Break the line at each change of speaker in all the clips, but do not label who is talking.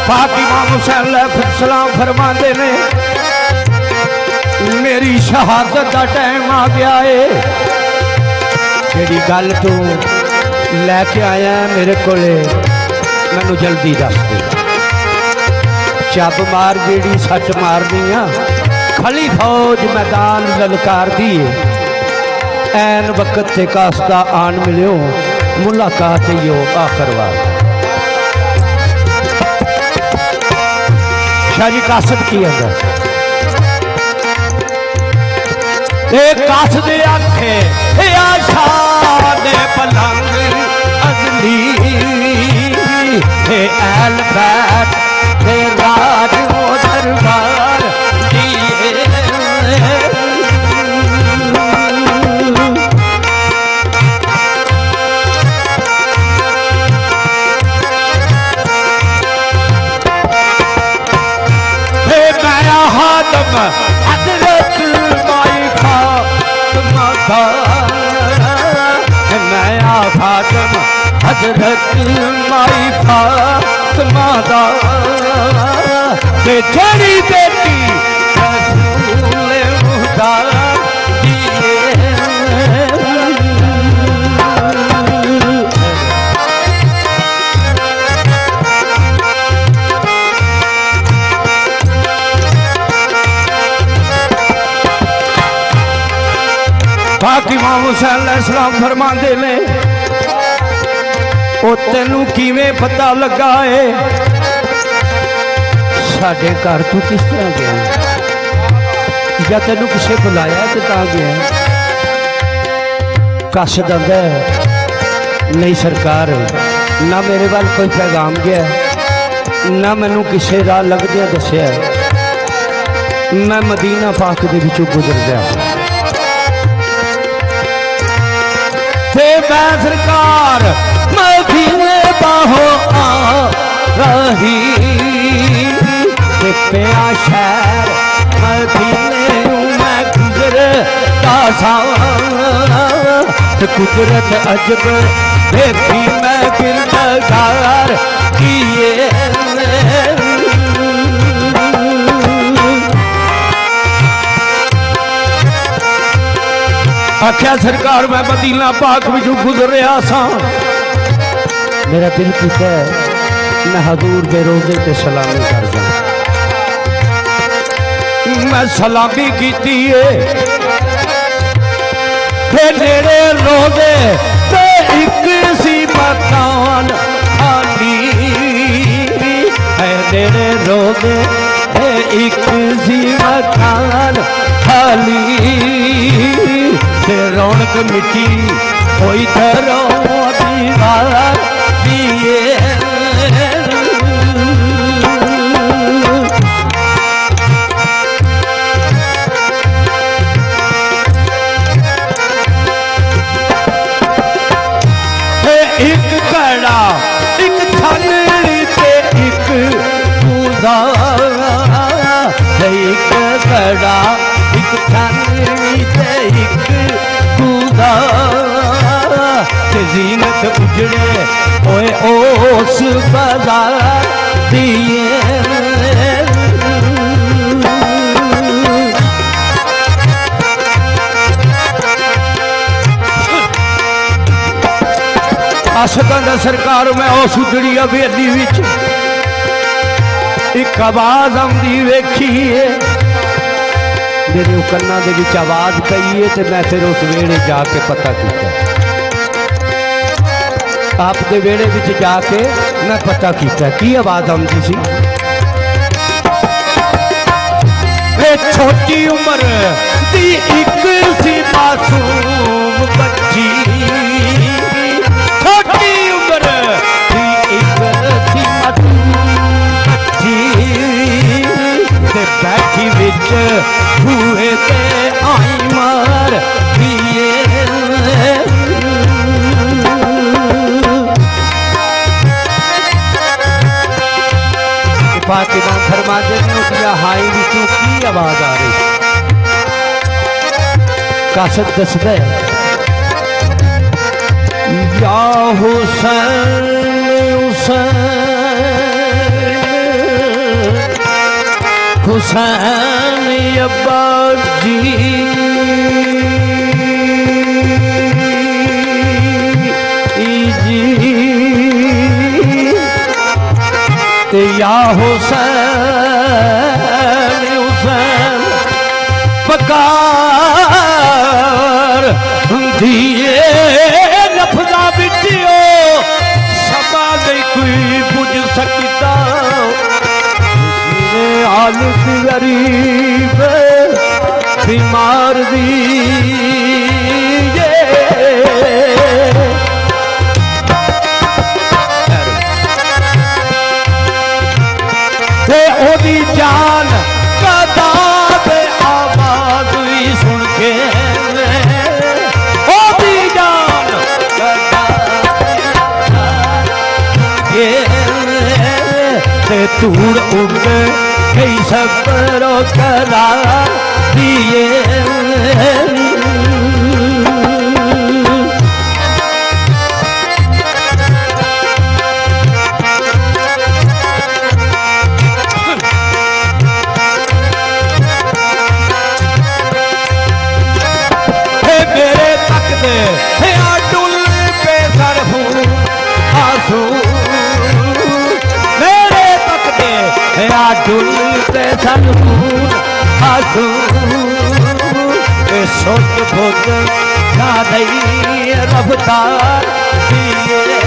पाक इमाम हुसैन अलैहिस्सलाम फरमाते ने मेरी शहादत का टाइम आ गया है। जेड़ी गल तू लैके आया मेरे कोले मैनू जल्दी दस दे। चब मार जेड़ी सच मारनी आ खली फौज मैदान ललकार दी ऐन वक्त ते कास्ता आन मिलियो मुलाकात यो आखिर बार। शाह जी कासद की अंदर कासद आखे आशाद पलंग अगली एल बैठ राज दरबार हजरत माई फातिमा नया फातिम हजरत माई फातिमा दा तेरी बेटी रसूल खुदा पाक इमाम हुसैन अलैहिस्सलाम फरमाते ने ओ तेनू किवें पता लगा है साडे घर तू किस तरह गया या तेनू किसे बुलाया तो ता गया। कासद आंदा नहीं सरकार ना मेरे वाल कोई पैगाम गया ना मैनू किसे राह लगदिया दसिया। मैं मदीना पाक दे विचों गुजरदा मैं सरकार मदीने बाहो आ रही पिया शहर मदीने मैं गुजरता सा कुदरत अजब देखी मैं गिरदार किए आख्या सरकार मैं मदीना पाक विचों गुजर रहा सा मेरा दिल कीता मैं हजूर दे रोजे ते सलामी कर जाऊं। मैं सलामी कीती है नेड़े रोजे ते एक सी मकान खाली नेड़े रोजे एक सी मकान खाली रौनक मिट्टी कोई धरो दीवार दिए एक घड़ा एक छाननी ते एक पूजा एक घड़ा एक छाननी ते एक जीनत उजड़े ओए ओस बाजार दिए आशकां दा सरकार मैं उस उजड़ी हवेली विच एक आवाज आंदी वेखी है मेरे कन्ना दे विच आवाज पई है ते मैं फिर उस वेड़े जाके पता किया आप दे वेड़े विच जाके मैं पता किया की आवाज आंदी सी। छोटी उम्र दी एक सी मासूम बच्ची छोटी उम्र दी एक सी मासूम बच्ची ते बैठी विच हुए ते आई मार दिए पाक इमाम फरमाते हैं कि हाई विचों की आवाज आ रही कासद दसदा या हुसैन हुसैन हुसैन अब्बा जी या हुसैन हुसैन पकार दिए लफ्जा बिटियो सदा नहीं कोई बुझ सकता हालत गरीब बीमार दी ओदी जान कदाब आवाज भी सुन के ओदी जान ते तूड़ उड़ कई सफरो करा दिए डुलते सनून आंसू सोच बुझ ना दई रफ्तार दिए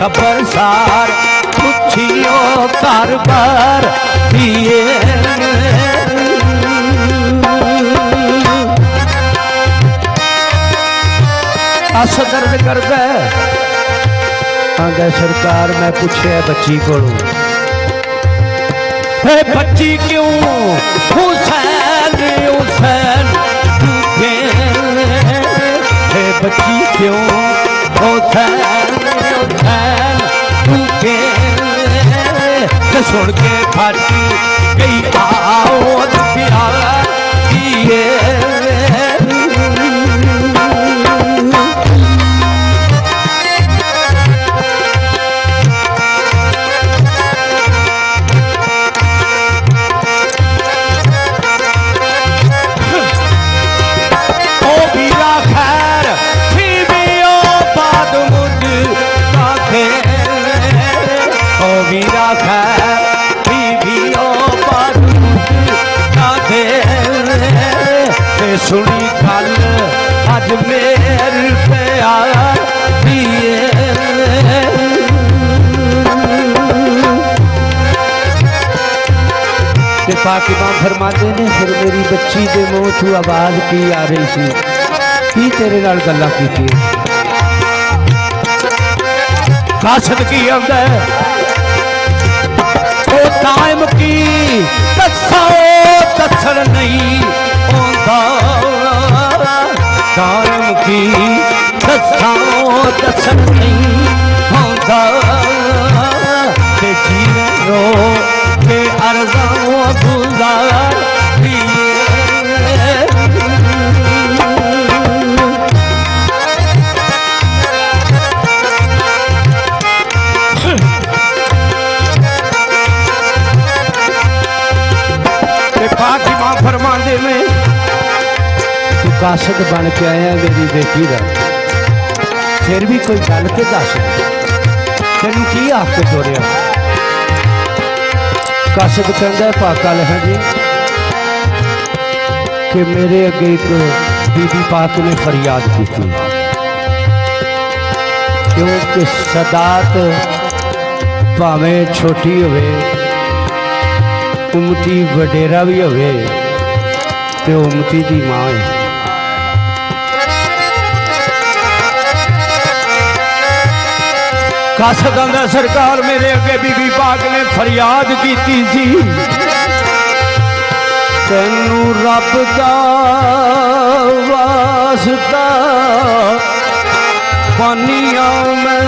खबरसार पुछियो कारबार दिए अस दर्द करदा आंदा सरकार मैं पूछे बच्ची को बच्ची क्यों हुसैन हुसैन बच्ची क्यों हुसैन सुन के फाटी गई आओ प्यार दिए ओ बीरा खैर थी भी ओ बाद मुझ काके ओ बीरा खैर सुनी गल अज मेरे प्यार दिए पाक इमाम फरमाते ने फिर मेरी बच्ची के मुंह तू आवाज की आ रही सी की तेरे नाल गल्लां कीती कासद की आंदा है ओ टाइम की दसो दसण नहीं कायम की दसाओ दसन नहीं होता के जीने रो के अर्ज़ाओ गुज़ार दिए पाक इमाम फरमांदे में कासद बन के आया मेरी बेटी का फिर भी कोई गल तो दस तेन की आख के तोड़िया कासद कहता पाका लहा जी कि मेरे अगे एक बीबी पाक ने फरियाद की थी क्योंकि सदात भावें छोटी होवे उमती वडेरा भी होवे ते उमती दी मां है कासद आंदा सरकार मेरे अगे बीबी पाक ने फरियाद की सी तेनू रब दा वास्ता जानिया मैं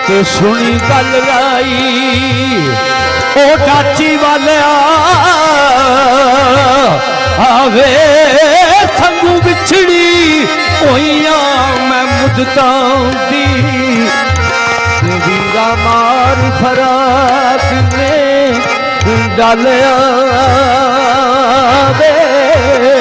ते सुनी गल राई ओ चाची वाले आवे संगू बिछड़ी होइया मैं मुद्दतां दी वीरा मार फराक ने डालिया वे